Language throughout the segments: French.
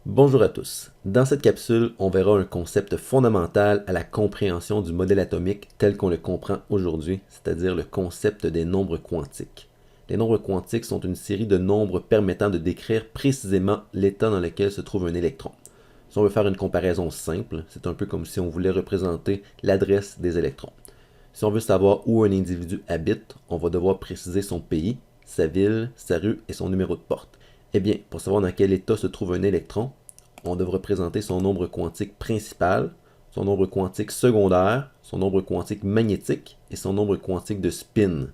Bonjour à tous. Dans cette capsule, on verra un concept fondamental à la compréhension du modèle atomique tel qu'on le comprend aujourd'hui, c'est-à-dire le concept des nombres quantiques. Les nombres quantiques sont une série de nombres permettant de décrire précisément l'état dans lequel se trouve un électron. Si on veut faire une comparaison simple, c'est un peu comme si on voulait représenter l'adresse des électrons. Si on veut savoir où un individu habite, on va devoir préciser son pays, sa ville, sa rue et son numéro de porte. Eh bien, pour savoir dans quel état se trouve un électron, on devra présenter son nombre quantique principal, son nombre quantique secondaire, son nombre quantique magnétique et son nombre quantique de spin.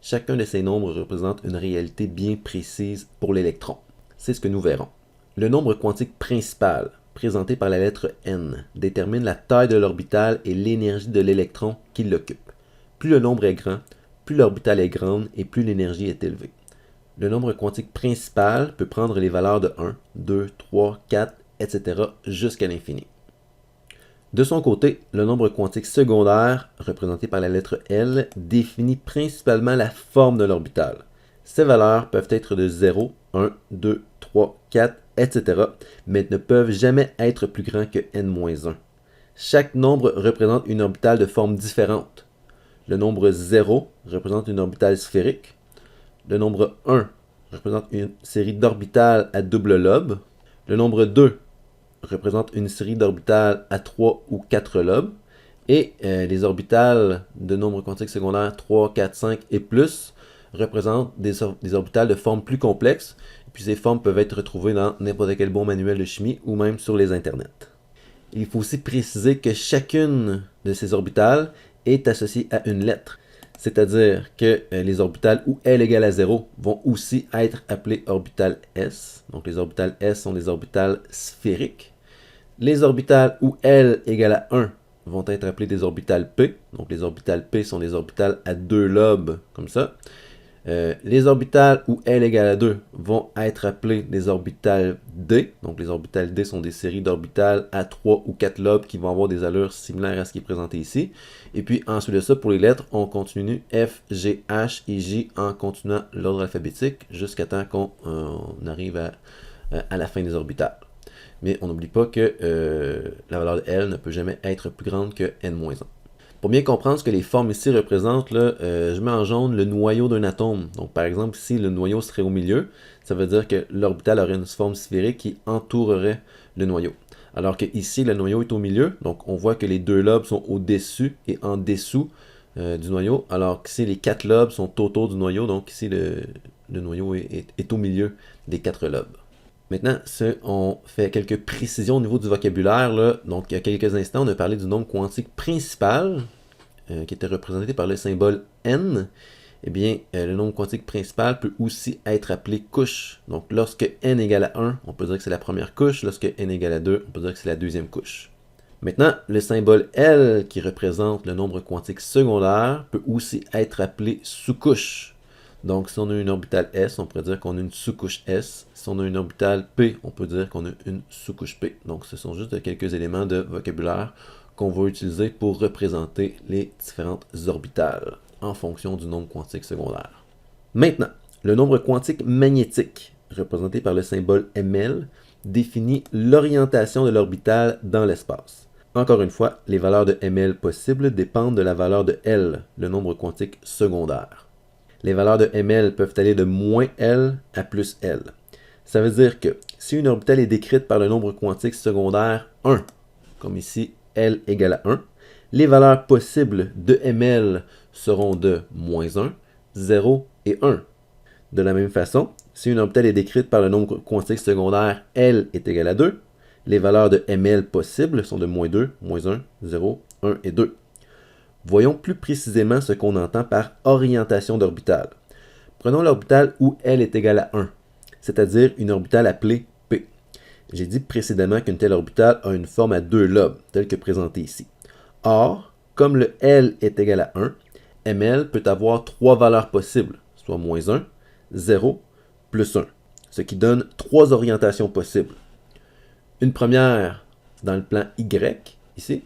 Chacun de ces nombres représente une réalité bien précise pour l'électron. C'est ce que nous verrons. Le nombre quantique principal, présenté par la lettre n, détermine la taille de l'orbital et l'énergie de l'électron qui l'occupe. Plus le nombre est grand, plus l'orbital est grande et plus l'énergie est élevée. Le nombre quantique principal peut prendre les valeurs de 1, 2, 3, 4, etc. jusqu'à l'infini. De son côté, le nombre quantique secondaire, représenté par la lettre L, définit principalement la forme de l'orbital. Ces valeurs peuvent être de 0, 1, 2, 3, 4, etc., mais ne peuvent jamais être plus grands que n-1. Chaque nombre représente une orbitale de forme différente. Le nombre 0 représente une orbitale sphérique. Le nombre 1 représente une série d'orbitales à double lobe. Le nombre 2 représente une série d'orbitales à 3 ou 4 lobes. Et les orbitales de nombre quantique secondaire 3, 4, 5 et plus représentent des orbitales de forme plus complexes. Et puis ces formes peuvent être retrouvées dans n'importe quel bon manuel de chimie ou même sur les internets. Il faut aussi préciser que chacune de ces orbitales est associée à une lettre. C'est-à-dire que les orbitales où L égale à 0 vont aussi être appelées orbitales S. Donc les orbitales S sont des orbitales sphériques. Les orbitales où L égale à 1 vont être appelées des orbitales P. Donc les orbitales P sont des orbitales à deux lobes, comme ça. Les orbitales où L égale à 2 vont être appelées des orbitales D. Donc les orbitales D sont des séries d'orbitales à 3 ou 4 lobes qui vont avoir des allures similaires à ce qui est présenté ici. Et puis ensuite de ça, pour les lettres, on continue F, G, H et J en continuant l'ordre alphabétique jusqu'à temps qu'on arrive à la fin des orbitales. Mais on n'oublie pas que la valeur de L ne peut jamais être plus grande que n-1. Pour bien comprendre ce que les formes ici représentent, là, je mets en jaune le noyau d'un atome. Donc par exemple, ici, le noyau serait au milieu. Ça veut dire que l'orbital aurait une forme sphérique qui entourerait le noyau. Alors que ici, le noyau est au milieu. Donc on voit que les deux lobes sont au-dessus et en dessous du noyau. Alors qu'ici, les quatre lobes sont autour du noyau. Donc ici, le noyau est au milieu des quatre lobes. Maintenant, on fait quelques précisions au niveau du vocabulaire. Là. Donc, il y a quelques instants, on a parlé du nombre quantique principal, qui était représenté par le symbole n. Eh bien, le nombre quantique principal peut aussi être appelé couche. Donc, lorsque n égale à 1, on peut dire que c'est la première couche. Lorsque n égale à 2, on peut dire que c'est la deuxième couche. Maintenant, le symbole L, qui représente le nombre quantique secondaire, peut aussi être appelé sous-couche. Donc, si on a une orbitale S, on pourrait dire qu'on a une sous-couche S. Si on a une orbitale P, on peut dire qu'on a une sous-couche P. Donc, ce sont juste quelques éléments de vocabulaire qu'on va utiliser pour représenter les différentes orbitales en fonction du nombre quantique secondaire. Maintenant, le nombre quantique magnétique, représenté par le symbole Ml, définit l'orientation de l'orbitale dans l'espace. Encore une fois, les valeurs de Ml possibles dépendent de la valeur de L, le nombre quantique secondaire. Les valeurs de Ml peuvent aller de moins L à plus L. Ça veut dire que si une orbitale est décrite par le nombre quantique secondaire 1, comme ici L égale à 1, les valeurs possibles de Ml seront de moins 1, 0 et 1. De la même façon, si une orbitale est décrite par le nombre quantique secondaire L est égal à 2, les valeurs de Ml possibles sont de moins 2, moins 1, 0, 1 et 2. Voyons plus précisément ce qu'on entend par orientation d'orbitale. Prenons l'orbitale où L est égal à 1, c'est-à-dire une orbitale appelée P. J'ai dit précédemment qu'une telle orbitale a une forme à deux lobes, telle que présentée ici. Or, comme le L est égal à 1, Ml peut avoir trois valeurs possibles, soit moins 1, 0, plus 1, ce qui donne trois orientations possibles. Une première dans le plan Y, ici,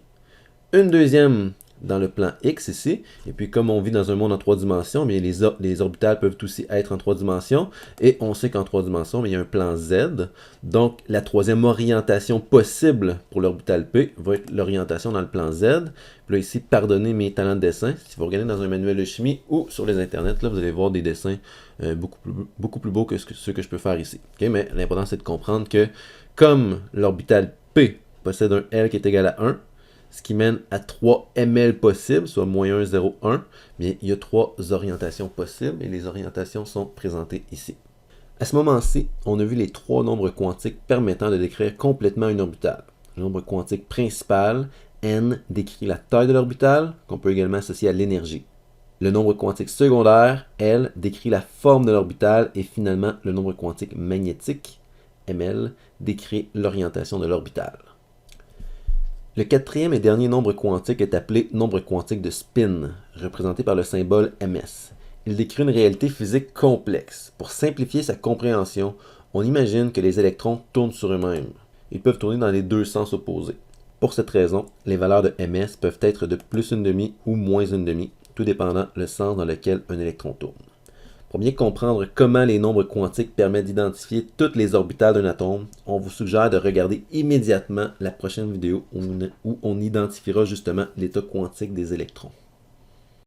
une deuxième dans le plan X ici. Et puis comme on vit dans un monde en 3 dimensions, bien, les orbitales peuvent aussi être en 3 dimensions. Et on sait qu'en 3 dimensions, bien, il y a un plan Z. Donc la troisième orientation possible pour l'orbital P va être l'orientation dans le plan Z. Puis là ici, pardonnez mes talents de dessin. Si vous regardez dans un manuel de chimie ou sur les internets, là, vous allez voir des dessins beaucoup plus beaux que ceux que je peux faire ici. Okay? Mais l'important c'est de comprendre que comme l'orbital P possède un L qui est égal à 1, ce qui mène à 3 ml possibles, soit moins 1, 0, 1, bien, il y a 3 orientations possibles et les orientations sont présentées ici. À ce moment-ci, on a vu les 3 nombres quantiques permettant de décrire complètement une orbitale. Le nombre quantique principal, n, décrit la taille de l'orbitale, qu'on peut également associer à l'énergie. Le nombre quantique secondaire, L, décrit la forme de l'orbitale et finalement le nombre quantique magnétique, ml, décrit l'orientation de l'orbitale. Le quatrième et dernier nombre quantique est appelé nombre quantique de spin, représenté par le symbole ms. Il décrit une réalité physique complexe. Pour simplifier sa compréhension, on imagine que les électrons tournent sur eux-mêmes. Ils peuvent tourner dans les deux sens opposés. Pour cette raison, les valeurs de ms peuvent être de plus 1/2 ou moins 1/2, tout dépendant le sens dans lequel un électron tourne. Pour bien comprendre comment les nombres quantiques permettent d'identifier toutes les orbitales d'un atome, on vous suggère de regarder immédiatement la prochaine vidéo où on identifiera justement l'état quantique des électrons.